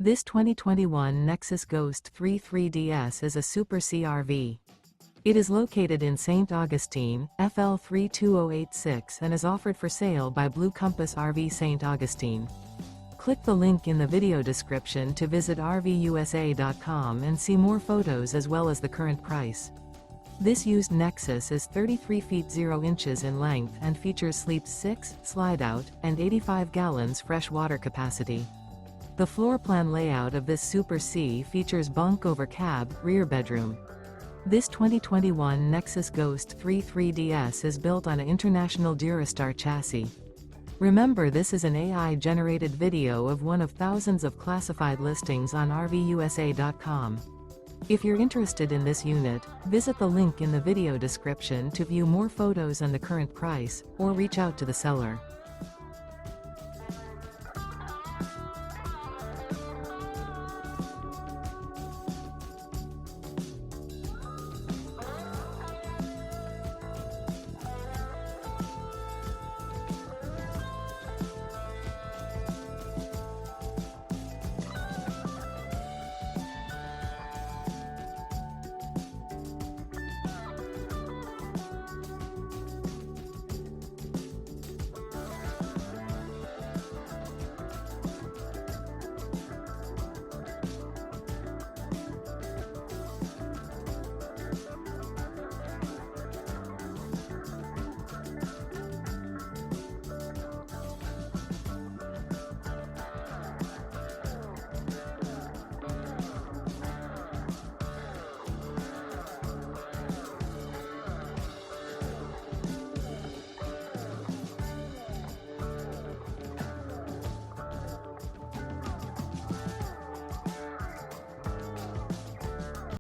This 2021 Nexus Ghost 3.3DS is a Super CRV. It is located in St. Augustine, FL 32086 and is offered for sale by Blue Compass RV St. Augustine. Click the link in the video description to visit RVUSA.com and see more photos as well as the current price. This used Nexus is 33 feet 0 inches in length and features sleeps 6, Slideout, and 85 gallons fresh water capacity. The floor plan layout of this Super C features bunk over cab, rear bedroom. This 2021 Nexus Ghost 3.3DS is built on an International DuraStar chassis. Remember, this is an AI-generated video of one of thousands of classified listings on RVUSA.com. If you're interested in this unit, visit the link in the video description to view more photos and the current price, or reach out to the seller.